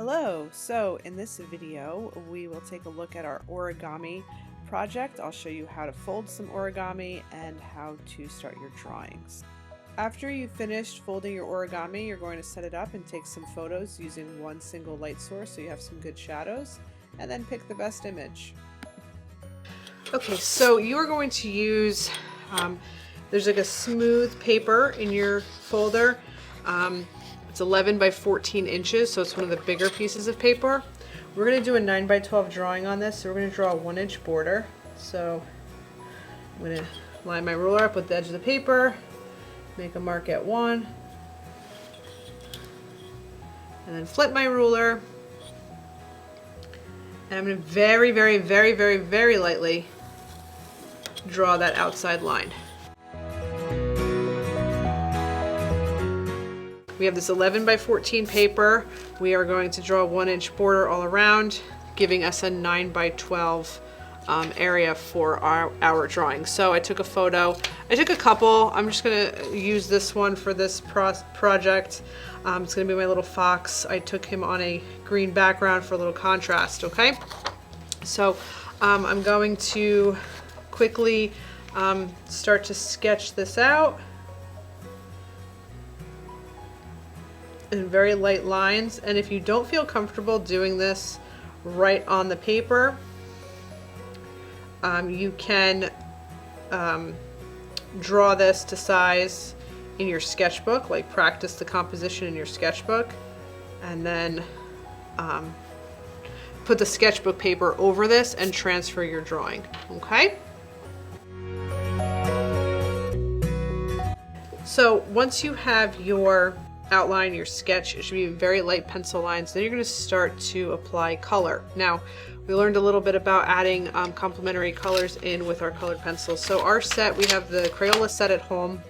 Hello! So in this video we will take a look at our origami project. I'll show you how to fold some origami and how to start your drawings. After you've finished folding your origami, you're going to set it up and take some photos using one single light source so you have some good shadows, and then pick the best image. Okay, so you are going to use, there's like a smooth paper in your folder. It's 11 by 14 inches, so it's one of the bigger pieces of paper. We're going to do a 9 by 12 drawing on this, so we're going to draw a 1-inch border. So I'm going to line my ruler up with the edge of the paper, make a mark at 1, and then flip my ruler. And I'm going to very, very, very, very, very lightly draw that outside line. We have this 11 by 14 paper. We are going to draw a 1-inch border all around, giving us a 9 by 12 area for our drawing. So I took a photo. I took a couple. I'm just going to use this one for this project. It's going to be my little fox. I took him on a green background for a little contrast, okay? So I'm going to quickly start to sketch this out in very light lines. And if you don't feel comfortable doing this right on the paper, you can draw this to size in your sketchbook, like practice the composition in your sketchbook, and then put the sketchbook paper over this and transfer your drawing, okay? So once you have your outline, your sketch, it should be very light pencil lines, then you're going to start to apply color. Now, we learned a little bit about adding complementary colors in with our colored pencils. So our set, we have the Crayola set at home,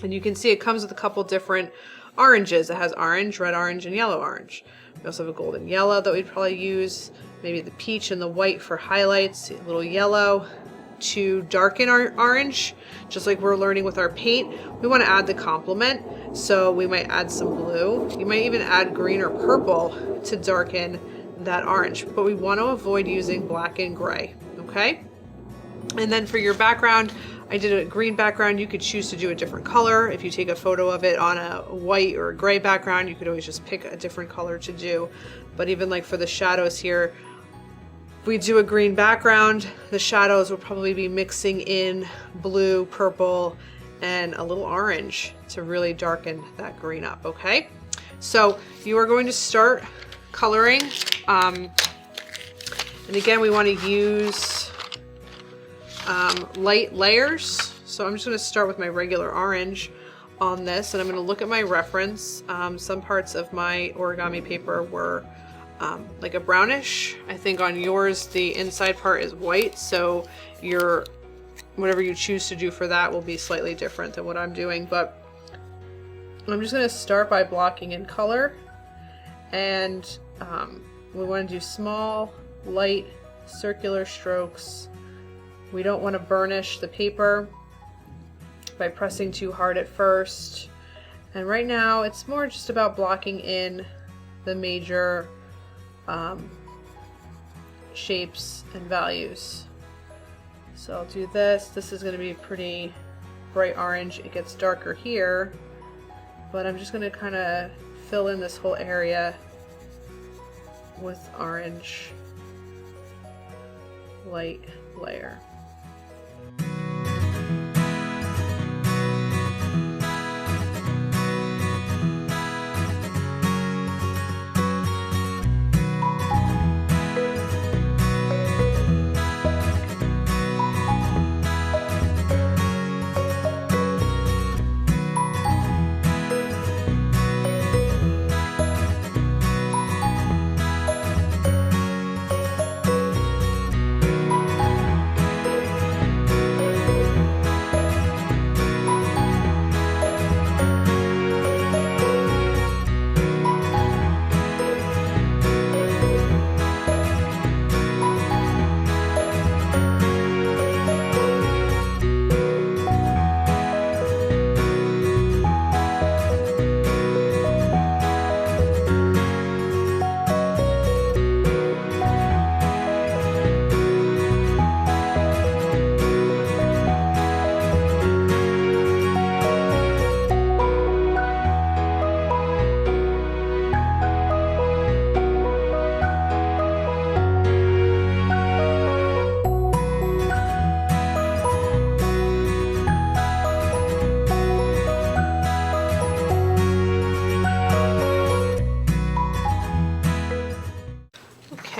and you can see it comes with a couple different oranges. It has orange, red orange, and yellow orange. We also have a golden yellow that we'd probably use, maybe the peach and the white for highlights, a little yellow to darken our orange, just like we're learning with our paint. We want to add the complement, so we might add some blue. You might even add green or purple to darken that orange, but we want to avoid using black and gray, okay? And then for your background, I did a green background. You could choose to do a different color. If you take a photo of it on a white or a gray background, you could always just pick a different color to do. But even like for the shadows here, if we do a green background, the shadows will probably be mixing in blue, purple, and a little orange to really darken that green up, okay? So you are going to start coloring. And again, we want to use light layers. So I'm just going to start with my regular orange on this, and I'm going to look at my reference. Some parts of my origami paper were like a brownish. I think on yours the inside part is white, so your whatever you choose to do for that will be slightly different than what I'm doing. But I'm just going to start by blocking in color, and we want to do small, light, circular strokes. We don't want to burnish the paper by pressing too hard at first. And right now it's more just about blocking in the major shapes and values. So I'll do this. This is going to be pretty bright orange. It gets darker here, but I'm just going to kind of fill in this whole area with orange light layer.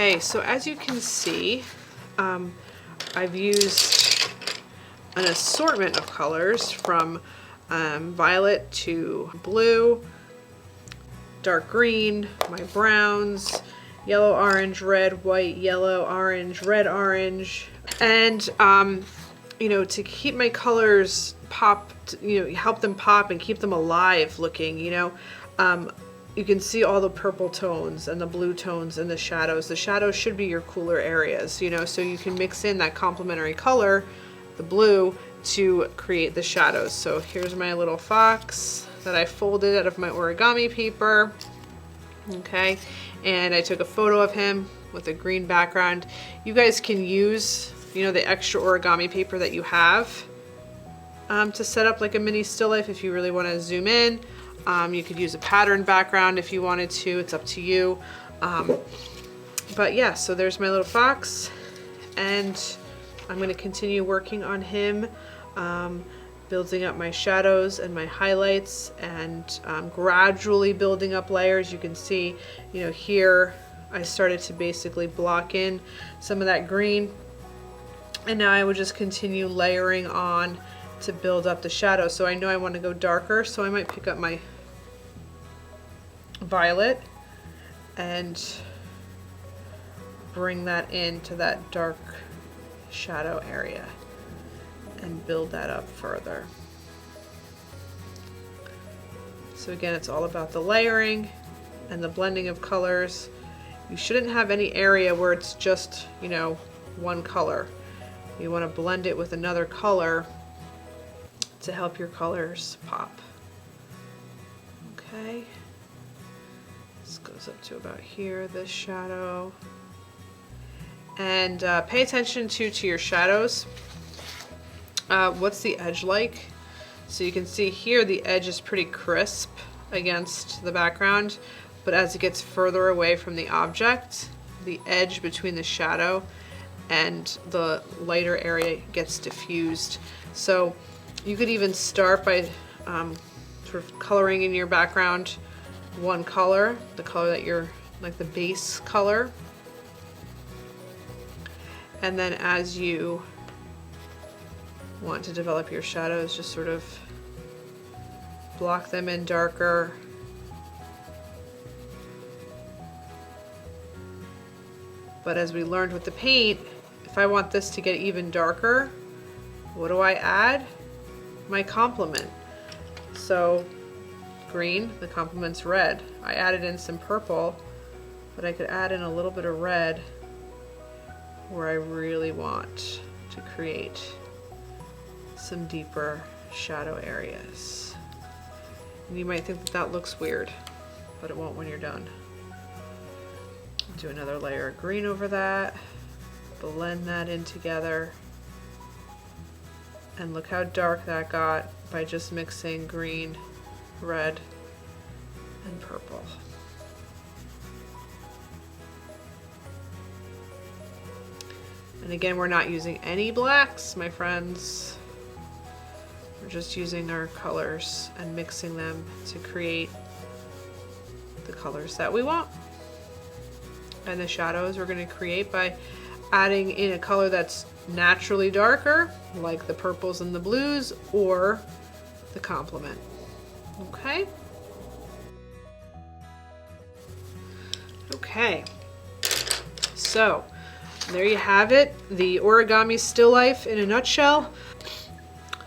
Okay, so as you can see, I've used an assortment of colors from violet to blue, dark green, my browns, yellow, orange, red, white, yellow, orange, red, orange. And, you know, to keep my colors pop, you know, help them pop and keep them alive looking, you know, you can see all the purple tones and the blue tones and the shadows. The shadows should be your cooler areas, you know, so you can mix in that complementary color, the blue, to create the shadows. So here's my little fox that I folded out of my origami paper. Okay, and I took a photo of him with a green background. You guys can use, you know, the extra origami paper that you have to set up like a mini still life if you really want to zoom in. You could use a pattern background if you wanted to, it's up to you. But yeah, so there's my little fox, and I'm going to continue working on him, building up my shadows and my highlights, and gradually building up layers. You can see, you know, here I started to basically block in some of that green, and now I would just continue layering on to build up the shadow. So I know I want to go darker, so I might pick up my violet and bring that into that dark shadow area and build that up further. So again, it's all about the layering and the blending of colors. You shouldn't have any area where it's just, you know, one color. You want to blend it with another color to help your colors pop. Okay. This goes up to about here, this shadow. And pay attention to your shadows. What's the edge like? So you can see here the edge is pretty crisp against the background, but as it gets further away from the object, the edge between the shadow and the lighter area gets diffused. So you could even start by sort of coloring in your background one color, the color that you're, like the base color. And then as you want to develop your shadows, just sort of block them in darker. But as we learned with the paint, if I want this to get even darker, what do I add? My complement. So green, the complement's red. I added in some purple, but I could add in a little bit of red where I really want to create some deeper shadow areas. And you might think that that looks weird, but it won't when you're done. Do another layer of green over that, blend that in together, and look how dark that got by just mixing green, red, and purple. And again, we're not using any blacks, my friends. We're just using our colors and mixing them to create the colors that we want. And the shadows we're going to create by adding in a color that's naturally darker, like the purples and the blues, or the complement. Okay? Okay. So, there you have it, the origami still life in a nutshell.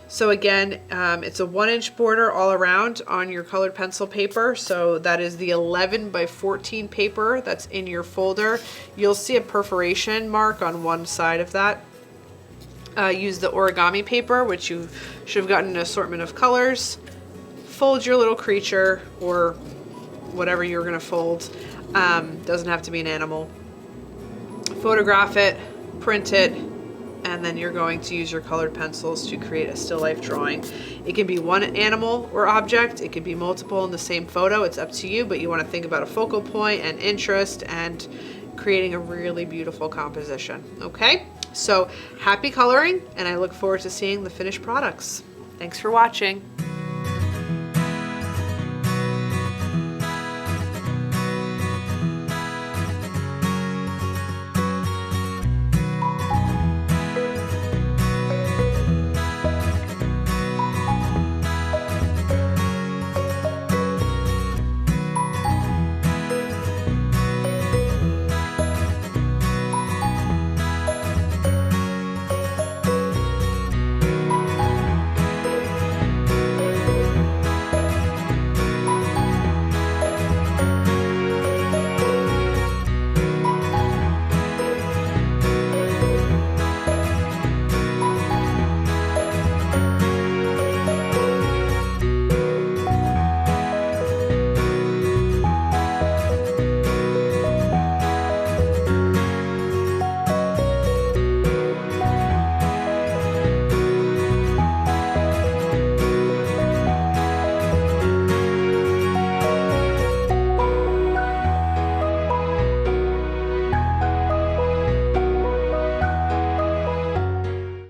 So again, it's a 1-inch border all around on your colored pencil paper. So that is the 11 by 14 paper that's in your folder. You'll see a perforation mark on one side of that. Use the origami paper, which you should have gotten an assortment of colors. Fold your little creature or whatever you're gonna fold. Doesn't have to be an animal. Photograph it, print it, and then you're going to use your colored pencils to create a still life drawing. It can be one animal or object, it could be multiple in the same photo, it's up to you, but you want to think about a focal point and interest and creating a really beautiful composition. Okay, so happy coloring, and I look forward to seeing the finished products. Thanks for watching.